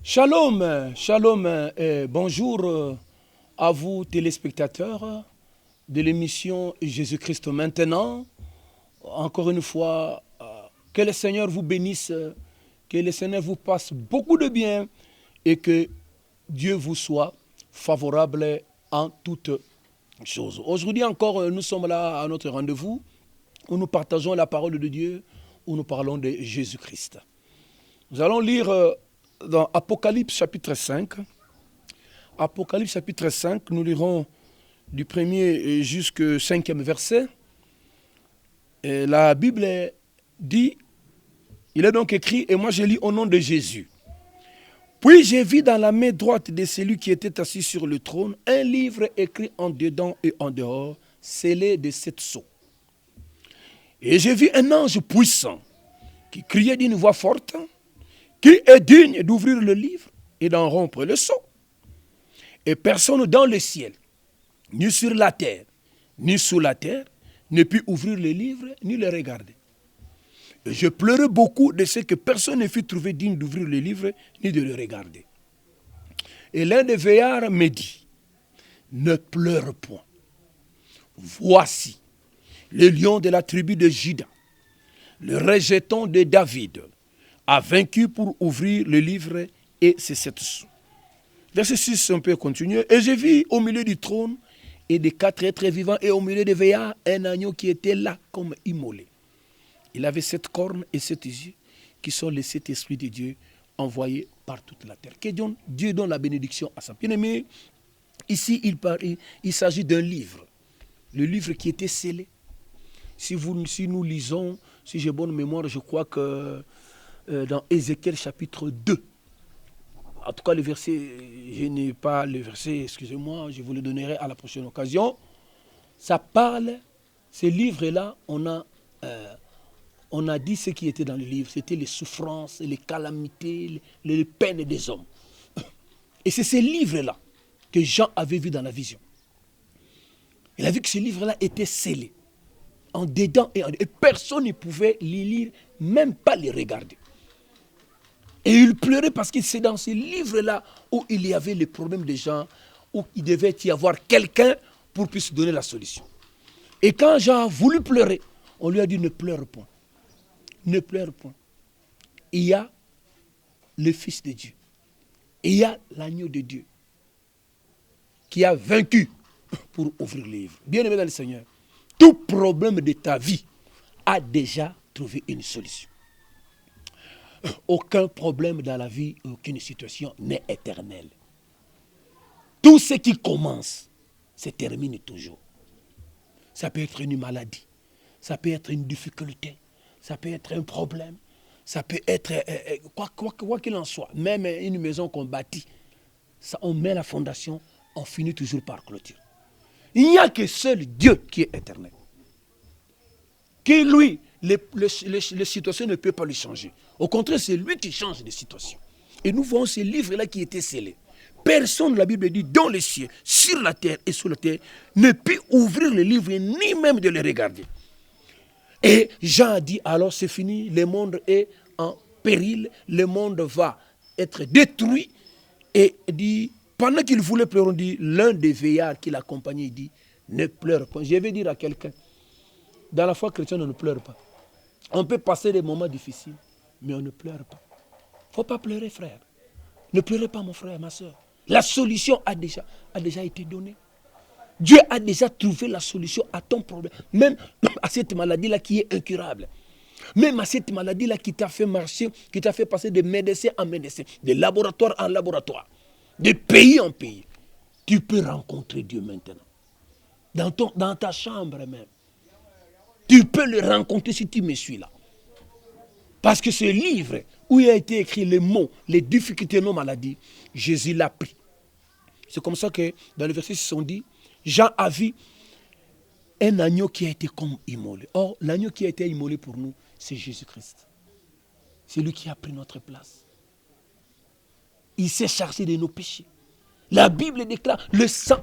Shalom, shalom et bonjour à vous téléspectateurs de l'émission Jésus-Christ maintenant. Encore une fois, que le Seigneur vous bénisse, que le Seigneur vous passe beaucoup de bien et que Dieu vous soit favorable en toutes choses. Aujourd'hui encore, nous sommes là à notre rendez-vous où nous partageons la parole de Dieu, où nous parlons de Jésus-Christ. Nous allons lire dans Apocalypse chapitre 5. Apocalypse chapitre 5, nous lirons du premier jusqu'au cinquième verset. Et la Bible dit, il est donc écrit, et moi je lis au nom de Jésus. Puis j'ai vu dans la main droite de celui qui était assis sur le trône un livre écrit en dedans et en dehors, scellé de 7 sceaux. Et j'ai vu un ange puissant qui criait d'une voix forte, qui est digne d'ouvrir le livre et d'en rompre le sceau. Et personne dans le ciel, ni sur la terre, ni sous la terre, ne put ouvrir le livre ni le regarder. Et je pleurais beaucoup de ce que personne ne fut trouvé digne d'ouvrir le livre ni de le regarder. Et l'un des veillards me dit, ne pleure point. Voici le lion de la tribu de Juda, le rejeton de David, a vaincu pour ouvrir le livre et ses 7 sceaux. Verset 6, on peut continuer. Et j'ai vu au milieu du trône et des 4 êtres vivants et au milieu des veillards un agneau qui était là comme immolé. Il avait 7 cornes et 7 yeux qui sont les 7 esprits de Dieu envoyés par toute la terre. Que Dieu donne la bénédiction à sa bien-aimée. Ici, il s'agit d'un livre. Le livre qui était scellé. Si nous lisons, si j'ai bonne mémoire, je crois que dans Ézéchiel chapitre 2. En tout cas, le verset, je n'ai pas le verset, excusez-moi, je vous le donnerai à la prochaine occasion. Ça parle, ce livre-là, on a dit ce qui était dans le livre. C'était les souffrances, les calamités, les peines des hommes. Et c'est ce livre-là que Jean avait vu dans la vision. Il a vu que ce livre-là était scellé, en dedans et en dedans. Et personne ne pouvait les lire, même pas les regarder. Et il pleurait parce que c'est dans ce livre-là où il y avait les problèmes des gens, où il devait y avoir quelqu'un pour puisse donner la solution. Et quand Jean a voulu pleurer, on lui a dit ne pleure point. Ne pleure point. Il y a le Fils de Dieu. Il y a l'agneau de Dieu qui a vaincu pour ouvrir le livre. Bien-aimé dans le Seigneur, tout problème de ta vie a déjà trouvé une solution. Aucun problème dans la vie, aucune situation n'est éternelle. Tout ce qui commence se termine toujours. Ça peut être une maladie, ça peut être une difficulté, ça peut être un problème, ça peut être quoi qu'il en soit. Même une maison qu'on bâtit, ça, on met la fondation, on finit toujours par clôture. Il n'y a que seul Dieu qui est éternel. Qui lui, les situations ne peuvent pas lui changer. Au contraire, c'est lui qui change les situations. Et nous voyons ce livre-là qui était scellé. Personne, la Bible dit, dans les cieux, sur la terre et sous la terre, ne peut ouvrir le livre ni même de le regarder. Et Jean a dit, alors c'est fini, le monde est en péril, le monde va être détruit. Et dit, pendant qu'il voulait pleurer, on dit, l'un des veillards qui l'accompagnait, il dit, ne pleure pas. Je vais dire à quelqu'un, dans la foi chrétienne, on ne pleure pas. On peut passer des moments difficiles, mais on ne pleure pas. Il ne faut pas pleurer, frère. Ne pleurez pas, mon frère, ma soeur. La solution a déjà été donnée. Dieu a déjà trouvé la solution à ton problème. Même à cette maladie-là qui est incurable. Même à cette maladie-là qui t'a fait marcher, qui t'a fait passer de médecin en médecin, de laboratoire en laboratoire, de pays en pays. Tu peux rencontrer Dieu maintenant. Dans ta chambre même. Tu peux le rencontrer si tu me suis là. Parce que ce livre où il a été écrit les mots, les difficultés de nos maladies, Jésus l'a pris. C'est comme ça que dans le verset 6 on dit, Jean a vu un agneau qui a été comme immolé. Or, l'agneau qui a été immolé pour nous, c'est Jésus-Christ. C'est lui qui a pris notre place. Il s'est chargé de nos péchés. La Bible déclare, le sang,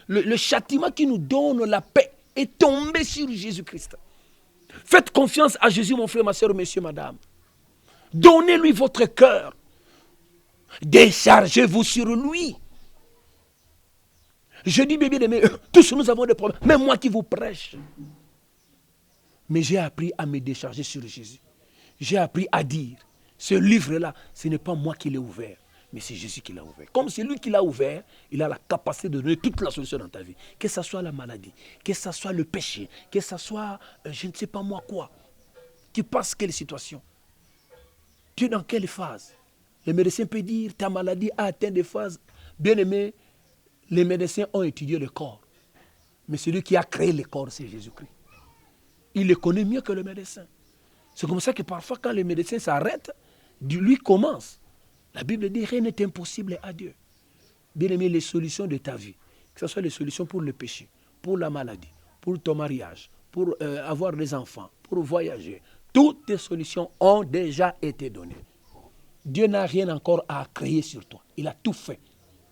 le châtiment qui nous donne la paix est tombé sur Jésus-Christ. Faites confiance à Jésus, mon frère, ma soeur, monsieur, madame. Donnez-lui votre cœur. Déchargez-vous sur lui. Je dis, bien aimé, tous nous avons des problèmes. Même moi qui vous prêche. Mais j'ai appris à me décharger sur Jésus. J'ai appris à dire, ce livre-là, ce n'est pas moi qui l'ai ouvert, mais c'est Jésus qui l'a ouvert. Comme c'est lui qui l'a ouvert, il a la capacité de donner toute la solution dans ta vie. Que ce soit la maladie, que ce soit le péché, que ce soit, je ne sais pas moi quoi. Tu passes quelle situation? Tu es dans quelle phase? Le médecin peut dire, ta maladie a atteint des phases. Bien aimé, les médecins ont étudié le corps. Mais celui qui a créé le corps, c'est Jésus-Christ. Il le connaît mieux que le médecin. C'est comme ça que parfois, quand le médecin s'arrête, lui commence. La Bible dit, rien n'est impossible à Dieu. Bien aimé, les solutions de ta vie, que ce soit les solutions pour le péché, pour la maladie, pour ton mariage, pour avoir des enfants, pour voyager, toutes tes solutions ont déjà été données. Dieu n'a rien encore à créer sur toi. Il a tout fait.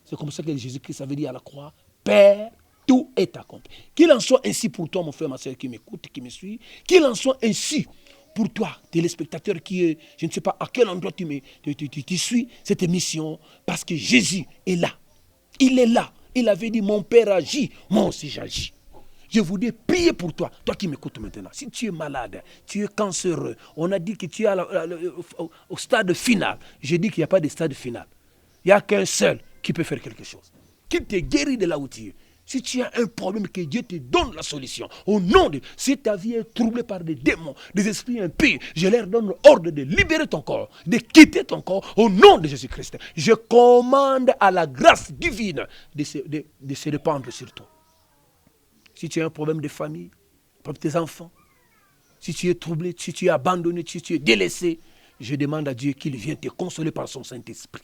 C'est comme ça que Jésus-Christ avait dit à la croix, Père, tout est accompli. Qu'il en soit ainsi pour toi, mon frère, ma soeur qui m'écoute, qui me suit. Qu'il en soit ainsi pour toi, téléspectateur qui est, je ne sais pas à quel endroit tu suis cette émission, parce que Jésus est là. Il est là. Il avait dit, mon Père agit, moi aussi j'agis. Je voudrais prier pour toi, toi qui m'écoutes maintenant. Si tu es malade, tu es cancéreux, on a dit que tu es au stade final. Je dis qu'il n'y a pas de stade final. Il n'y a qu'un seul qui peut faire quelque chose. Qui te guérit de là où tu es. Si tu as un problème, que Dieu te donne la solution. Au nom de... Si ta vie est troublée par des démons, des esprits impies, je leur donne l'ordre de libérer ton corps, de quitter ton corps, au nom de Jésus-Christ. Je commande à la grâce divine de se répandre sur toi. Si tu as un problème de famille, pour tes enfants, si tu es troublé, si tu es abandonné, si tu es délaissé, je demande à Dieu qu'il vienne te consoler par son Saint-Esprit.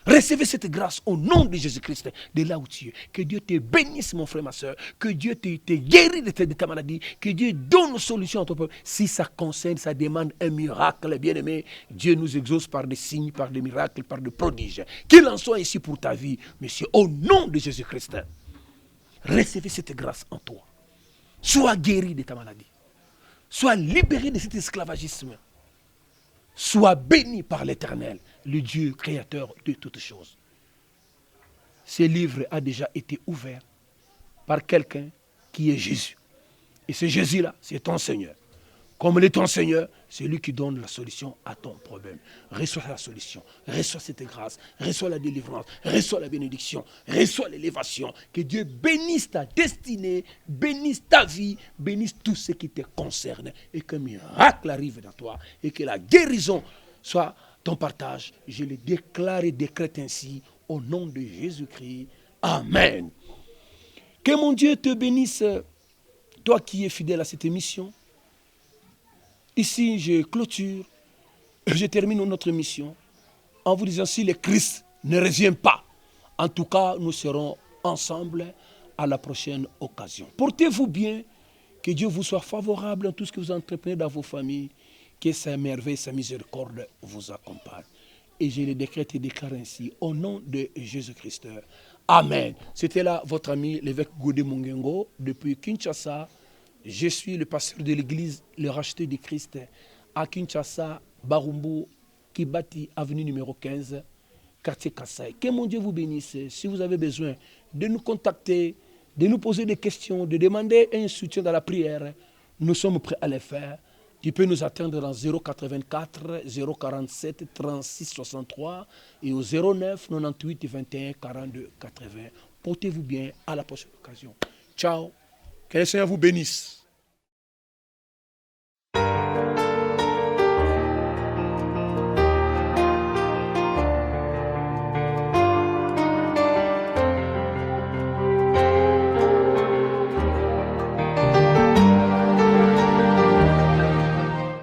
Recevez cette grâce au nom de Jésus-Christ, de là où tu es. Que Dieu te bénisse, mon frère, ma soeur. Que Dieu te guérisse de ta maladie. Que Dieu donne une solution à ton peuple. Si ça concerne, ça demande un miracle, bien aimé, Dieu nous exauce par des signes, par des miracles, par des prodiges. Qu'il en soit ici pour ta vie, monsieur, au nom de Jésus-Christ. Recevez cette grâce en toi. Sois guéri de ta maladie. Sois libéré de cet esclavagisme. Sois béni par l'Éternel, le Dieu créateur de toutes choses. Ce livre a déjà été ouvert par quelqu'un qui est Jésus. Et ce Jésus-là, c'est ton Seigneur. Comme il est ton Seigneur, c'est lui qui donne la solution à ton problème. Reçois la solution, reçois cette grâce, reçois la délivrance, reçois la bénédiction, reçois l'élévation. Que Dieu bénisse ta destinée, bénisse ta vie, bénisse tout ce qui te concerne. Et qu'un miracle arrive dans toi et que la guérison soit ton partage. Je le déclare et décrète ainsi au nom de Jésus-Christ. Amen. Que mon Dieu te bénisse, toi qui es fidèle à cette émission. Ici, je clôture, je termine notre mission en vous disant si le Christ ne revient pas, en tout cas, nous serons ensemble à la prochaine occasion. Portez-vous bien, que Dieu vous soit favorable dans tout ce que vous entreprenez dans vos familles, que sa merveille, sa miséricorde vous accompagne. Et je le décrète et déclare ainsi, au nom de Jésus-Christ. Amen. C'était là votre ami, l'évêque Godé Mungengo, depuis Kinshasa. Je suis le pasteur de l'église, le racheté du Christ, à Kinshasa, Barumbu, Kibati, avenue numéro 15, quartier Kassai. Que mon Dieu vous bénisse. Si vous avez besoin de nous contacter, de nous poser des questions, de demander un soutien dans la prière, nous sommes prêts à le faire. Tu peux nous atteindre dans 084 047 36 63 et au 09 98 21 42 80. Portez-vous bien, à la prochaine occasion. Ciao. Que le Seigneur vous bénisse.